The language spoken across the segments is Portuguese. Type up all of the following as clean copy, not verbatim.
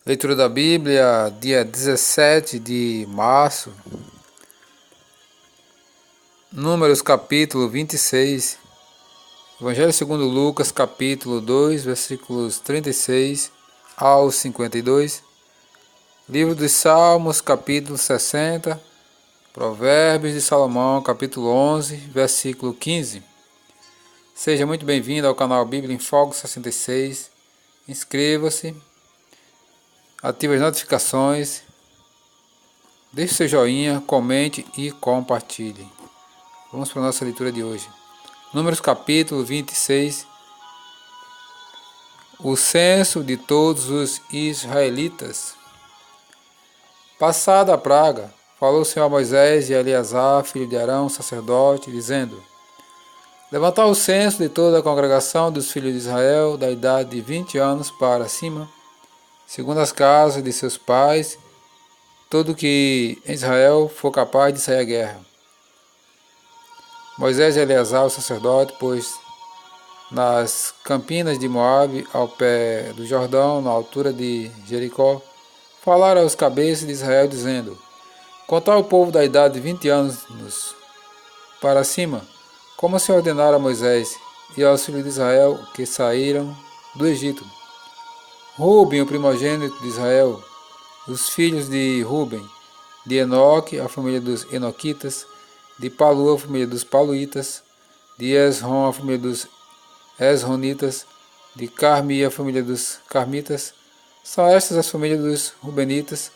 Leitura da Bíblia, dia 17 de março, Números capítulo 26, Evangelho segundo Lucas capítulo 2, versículos 36 ao 52, Livro dos Salmos capítulo 60, Provérbios de Salomão capítulo 11, versículo 15. Seja muito bem-vindo ao canal Bíblia em Foco 66, inscreva-se, ative as notificações, deixe seu joinha, comente e compartilhe. Vamos para a nossa leitura de hoje. Números capítulo 26. O censo de todos os israelitas. Passada a praga, falou o Senhor a Moisés e a Eleazar, filho de Arão, sacerdote, dizendo: Levantai o censo de toda a congregação dos filhos de Israel, da idade de 20 anos para cima, segundo as casas de seus pais, todo que em Israel for capaz de sair à guerra. Moisés e Eleazar, o sacerdote, pois nas campinas de Moabe, ao pé do Jordão, na altura de Jericó, falaram aos cabeças de Israel, dizendo: Contai o povo da idade de 20 anos para cima, como se ordenara a Moisés e aos filhos de Israel que saíram do Egito. Ruben, o primogênito de Israel, os filhos de Ruben, de Enoque, a família dos Enoquitas, de Palu, a família dos Paluitas, de Esrom, a família dos Esronitas, de Carmi, a família dos Carmitas. São estas as famílias dos Rubenitas.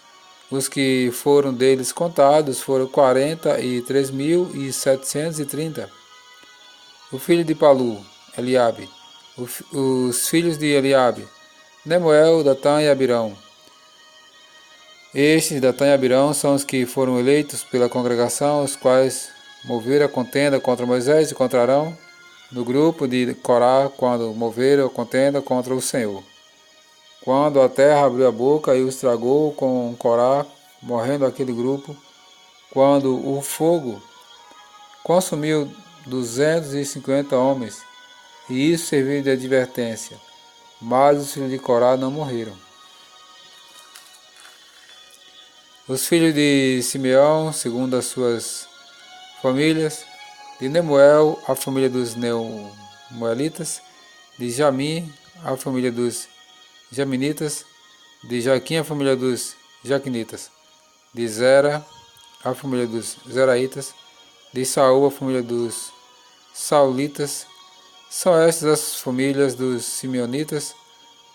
Os que foram deles contados foram 43.730. O filho de Palu, Eliabe. Os filhos de Eliabe, Nemuel, Datã e Abirão. Estes, Datã e Abirão, são os que foram eleitos pela congregação, os quais moveram a contenda contra Moisés e contra Arão, no grupo de Corá, quando moveram a contenda contra o Senhor. Quando a terra abriu a boca e os tragou com Corá, morrendo aquele grupo, quando o fogo consumiu 250 homens, e isso serviu de advertência, mas os filhos de Corá não morreram. Os filhos de Simeão, segundo as suas famílias, de Nemuel, a família dos Nemuelitas, de Jami, a família dos Jaminitas, de Jaquim, a família dos Jaquinitas, de Zera, a família dos Zeraitas, de Saul, a família dos Saulitas. São estas as famílias dos Simeonitas,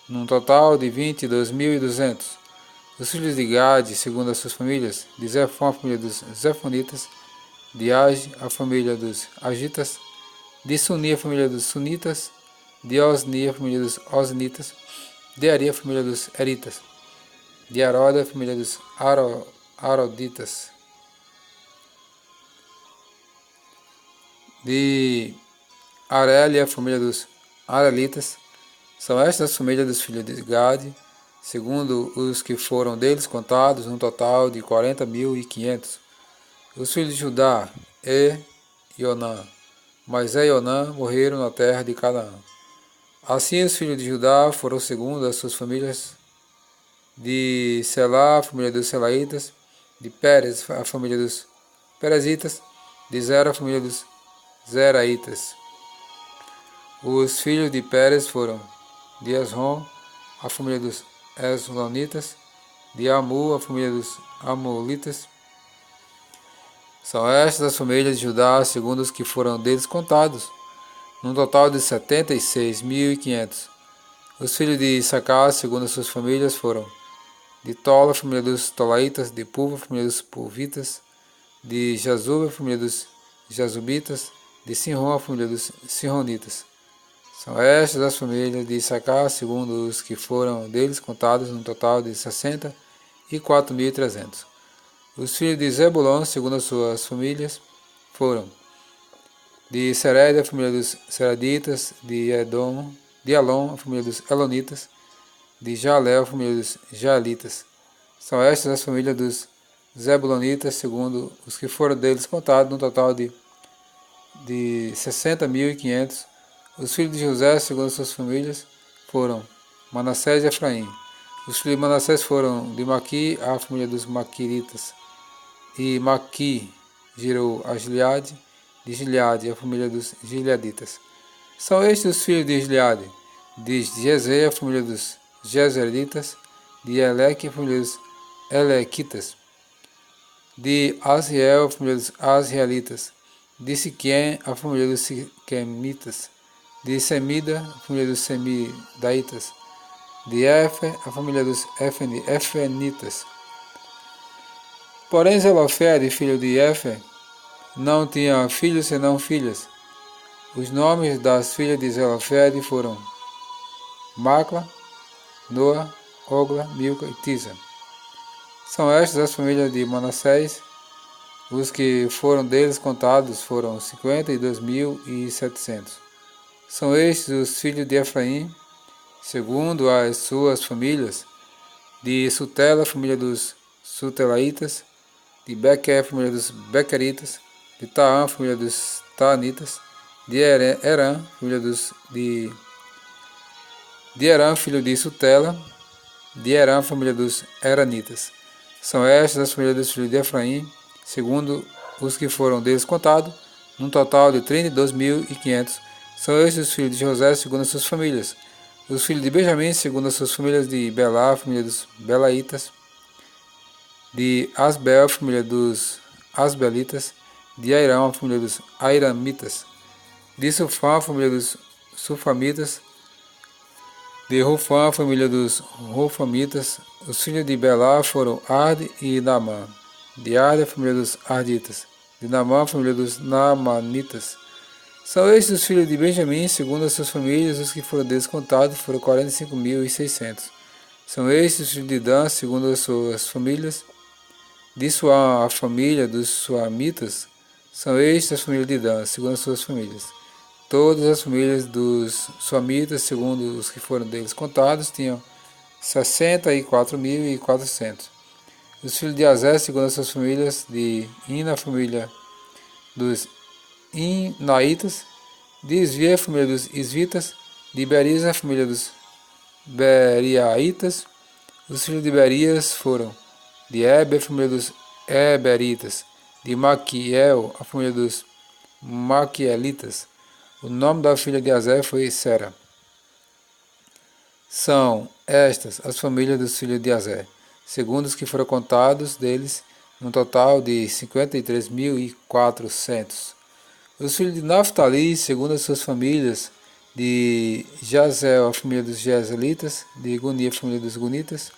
num total de 22.200. Os filhos de Gade, segundo as suas famílias, de Zefon, a família dos Zefonitas, de Age, a família dos Agitas, de Suni, a família dos Sunitas, de Osni, a família dos Osnitas, de Ari, a família dos Eritas, de Aroda, a família dos Aroditas, de Areli, a família dos Arelitas. São estas as famílias dos filhos de Gade, segundo os que foram deles contados, um total de 40.500. Os filhos de Judá, e Onã, mas e Onã morreram na terra de Canaã. Assim os filhos de Judá foram segundo as suas famílias, de Selá, a família dos Selaitas, de Pérez, a família dos Perezitas, de Zera, a família dos Zeraitas. Os filhos de Pérez foram de Esrom, a família dos Esronitas, de Amu, a família dos Amulitas. São estas as famílias de Judá, segundo os que foram deles contados, num total de 76.500. Os filhos de Issacar, segundo as suas famílias, foram de Tola, a família dos Tolaitas, de Puva, a família dos Puvitas, de Jazuba, a família dos Jazubitas, de Sinron, a família dos Sinronitas. São estas as famílias de Issacar, segundo os que foram deles contados, num total de 64.300. Os filhos de Zebulon, segundo as suas famílias, foram de Sered, a família dos Sereditas, de Alon, a família dos Elonitas, de Jalel, a família dos Jaelitas. São estas as famílias dos Zebulonitas, segundo os que foram deles contados, num total de 60.500. Os filhos de José, segundo as suas famílias, foram Manassés e Efraim. Os filhos de Manassés foram de Maqui, a família dos Maquiritas. E Maqui gerou a Gileade, de Gileade, a família dos Gileaditas. São estes os filhos de Gileade: de Jezé, a família dos Jezreelitas; de Eleque, a família dos Elequitas; de Asiel, a família dos Asielitas; de Siquém, a família dos Siquemitas; de Semida, a família dos Semidaitas; de Efer, a família dos Efenitas. Porém Zelofede, filho de Efer, não tinha filhos senão filhas. Os nomes das filhas de Zelofede foram Macla, Noa, Ogla, Milca e Tisa. São estas as famílias de Manassés. Os que foram deles contados foram 52.700. São estes os filhos de Efraim, segundo as suas famílias: de Sutela, família dos Sutelaitas; de Bequer, família dos Bequeritas; de Taã, família dos Taanitas; de Herã, família de Herã, filho de Sutela; de Herã, família dos Heranitas. São estas as famílias dos filhos de Efraim, segundo os que foram deles contados, num total de 32.500. São estes os filhos de José, segundo as suas famílias. Os filhos de Benjamim, segundo as suas famílias: de Belá, família dos Belaitas; de Asbel, família dos Asbelitas; de Airão, família dos Airamitas; de Sufã, família dos Sufamitas; de Rufã, família dos Rufamitas. Os filhos de Belá foram Arde e Naamã; de Arde, a família dos Arditas; de Naamã, a família dos Naamanitas. São estes os filhos de Benjamim, segundo as suas famílias. Os que foram deles contados foram 45.600. São estes os filhos de Dan, segundo as suas famílias. De Suã, a família dos Suamitas. São estes as famílias de Dan, segundo as suas famílias. Todas as famílias dos Suamitas, segundo os que foram deles contados, tinham 64.400. Os filhos de Azé, segundo as suas famílias: de Ina, a família dos Inaitas; de Isvi, a família dos Isvitas; de Beriza, a família dos Beriaitas. Os filhos de Berias foram de Eber, a família dos Eberitas; de Maquiel, a família dos Maquielitas. O nome da filha de Azé foi Sera. São estas as famílias dos filhos de Azé, segundo os que foram contados deles, num total de 53.400. Os filhos de Naftali, segundo as suas famílias: de Jazel, a família dos Jezelitas; de Guni, a família dos Gunitas;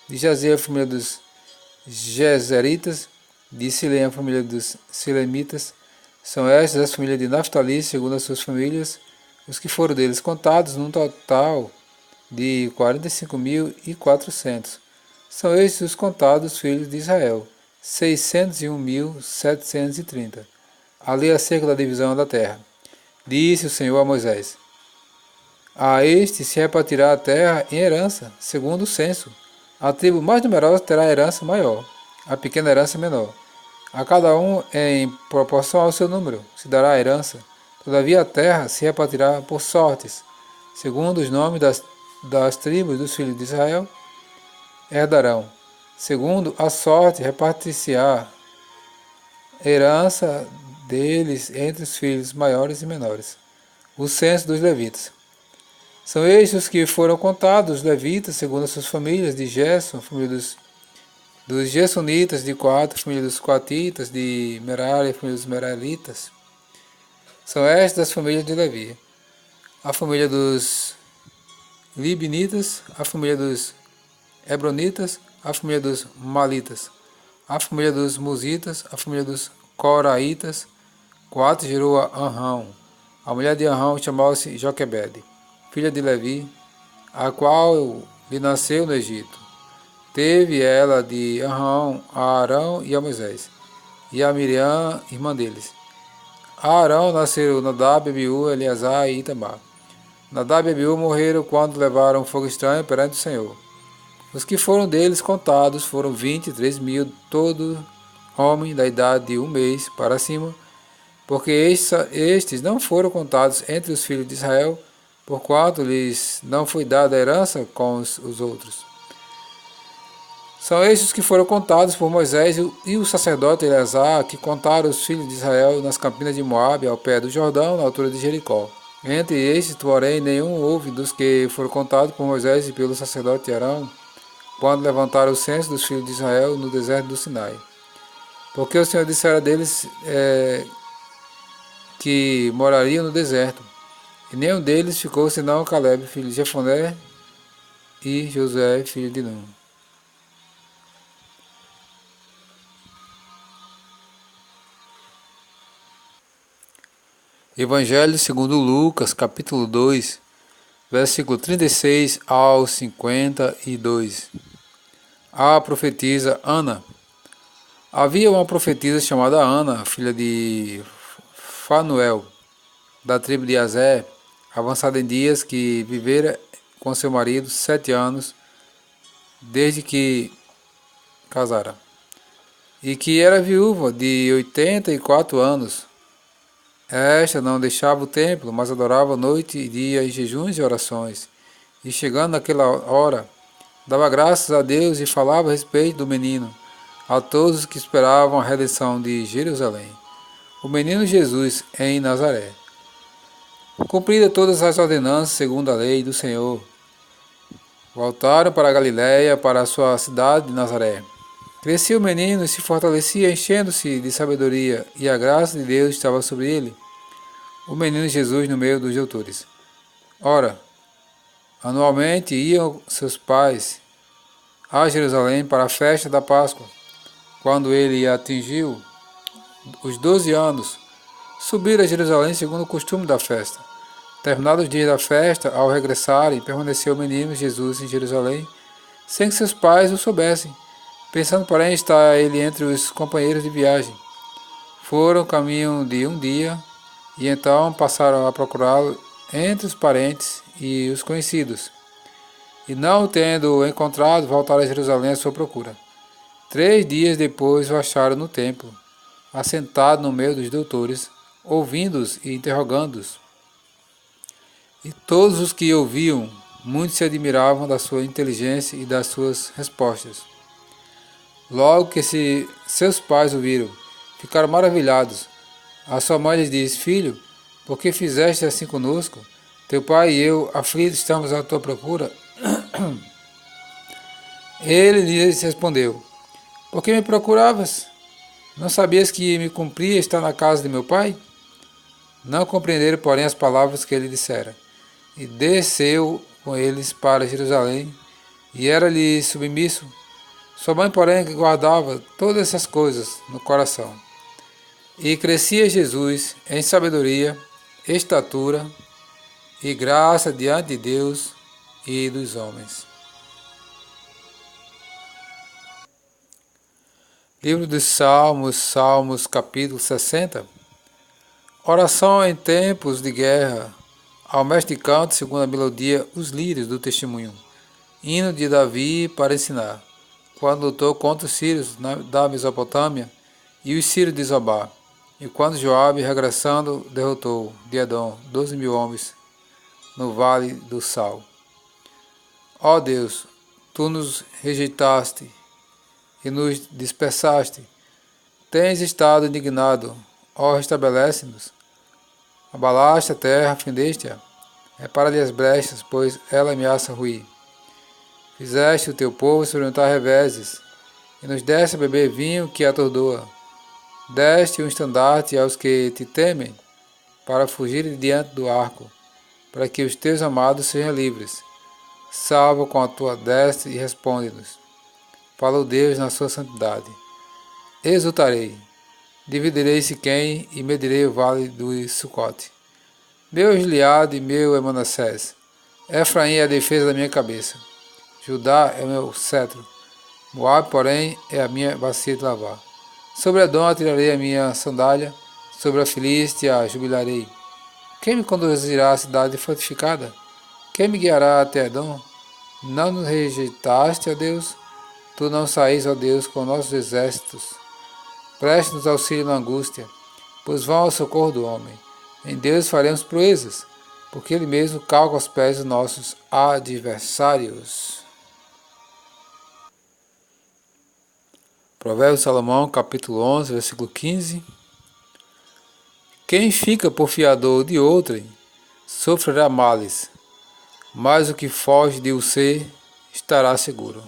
de Jazer, a família dos Jezeritas; de Silém, a família dos Silemitas. São estas as famílias de Naftali, segundo as suas famílias. Os que foram deles contados, num total de 45.400. São estes os contados filhos de Israel, 601.730. Ali acerca da divisão da terra. Disse o Senhor a Moisés: a este se repartirá a terra em herança, segundo o censo. A tribo mais numerosa terá herança maior, a pequena herança menor. A cada um, em proporção ao seu número, se dará a herança. Todavia a terra se repartirá por sortes, segundo os nomes das tribos dos filhos de Israel herdarão. Segundo a sorte repartir-se-á herança deles entre os filhos maiores e menores. O censo dos levitas. São estes os que foram contados, os levitas, segundo as suas famílias: de Gerson, família dos Gersonitas; de Coate, família dos Coatitas; de Merari, família dos Meraritas. São estas as famílias de Levi: a família dos Libinitas; a família dos Hebronitas; a família dos Malitas; a família dos Musitas; a família dos Coraitas. Coate gerou a Anrão. A mulher de Anrão chamava-se Joquebede, filha de Levi, a qual lhe nasceu no Egito. Teve ela de Arão a Arão e a Moisés, e a Miriam, irmã deles. A Arão nasceram Nadab, Abiú, Eleazar e Itamar. Nadab e Abiú morreram quando levaram fogo estranho perante o Senhor. Os que foram deles contados foram 23.000, todo homem da idade de 1 mês para cima, porque estes não foram contados entre os filhos de Israel, porquanto lhes não foi dada a herança com os outros. São estes que foram contados por Moisés e o sacerdote Eleazar, que contaram os filhos de Israel nas campinas de Moabe, ao pé do Jordão, na altura de Jericó. Entre estes, porém, nenhum houve dos que foram contados por Moisés e pelo sacerdote Arão, quando levantaram o censo dos filhos de Israel no deserto do Sinai. Porque o Senhor dissera deles que morariam no deserto, e nenhum deles ficou senão Caleb, filho de Jefoné, e Josué, filho de Nun. Evangelho segundo Lucas, capítulo 2, versículo 36 ao 52. A profetisa Ana. Havia uma profetisa chamada Ana, filha de Fanuel, da tribo de Aser, avançada em dias, que vivera com seu marido 7 anos, desde que casara, e que era viúva de 84 anos. Esta não deixava o templo, mas adorava noite e dia em jejuns e orações. E chegando naquela hora, dava graças a Deus e falava a respeito do menino a todos os que esperavam a redenção de Jerusalém. O menino Jesus em Nazaré. Cumpridas todas as ordenanças segundo a lei do Senhor, voltaram para a Galiléia, para a sua cidade de Nazaré. Crescia o menino e se fortalecia, enchendo-se de sabedoria, e a graça de Deus estava sobre ele. O menino Jesus no meio dos doutores. Ora, anualmente iam seus pais a Jerusalém para a festa da Páscoa. Quando ele atingiu os 12 anos, subiram a Jerusalém segundo o costume da festa. Terminados os dias da festa, ao regressarem, permaneceu o menino Jesus em Jerusalém, sem que seus pais o soubessem, pensando, porém, estar ele entre os companheiros de viagem. Foram caminho de um dia, e então passaram a procurá-lo entre os parentes e os conhecidos. E não o tendo encontrado, voltaram a Jerusalém à sua procura. 3 dias depois o acharam no templo, assentado no meio dos doutores, ouvindo-os e interrogando-os. E todos os que ouviam, muitos se admiravam da sua inteligência e das suas respostas. Logo que seus pais o viram, ficaram maravilhados. A sua mãe lhes disse: Filho, por que fizeste assim conosco? Teu pai e eu, aflitos, estamos à tua procura. Ele lhes respondeu: Por que me procuravas? Não sabias que me cumpria estar na casa de meu pai? Não compreenderam, porém, as palavras que ele dissera. E desceu com eles para Jerusalém, e era-lhe submisso. Sua mãe, porém, guardava todas essas coisas no coração. E crescia Jesus em sabedoria, estatura e graça diante de Deus e dos homens. Livro dos Salmos, Salmos capítulo 60. Oração em tempos de guerra. Ao mestre de canto, segundo a melodia, os lírios do testemunho. Hino de Davi para ensinar. Quando lutou contra os sírios da Mesopotâmia e os sírios de Zobá. E quando Joabe, regressando, derrotou de Edom 12.000 homens no vale do Sal. Ó Deus, tu nos rejeitaste e nos dispersaste. Tens estado indignado, ó, restabelece-nos. Abalaste a terra, fendeste-a. Repara-lhe as brechas, pois ela ameaça ruir. Fizeste o teu povo experimentar reveses, e nos deste a beber vinho que atordoa. Deste um estandarte aos que te temem, para fugirem diante do arco, para que os teus amados sejam livres. Salva com a tua destra e responde-nos. Falou Deus na sua santidade. Exultarei, dividirei Siquém e medirei o vale do Sucote. Meu Gileade e meu é Manassés. Efraim é a defesa da minha cabeça. Judá é o meu cetro. Moabe, porém, é a minha bacia de lavar. Sobre Edom atirarei a minha sandália, sobre a Filístia jubilarei. Quem me conduzirá à cidade fortificada? Quem me guiará até Edom? Não nos rejeitaste, ó Deus? Tu não saís, ó Deus, com nossos exércitos. Preste-nos auxílio na angústia, pois vão ao socorro do homem. Em Deus faremos proezas, porque Ele mesmo calca aos pés dos nossos adversários. Provérbios de Salomão, capítulo 11, versículo 15. Quem fica por fiador de outrem, sofrerá males, mas o que foge de você estará seguro.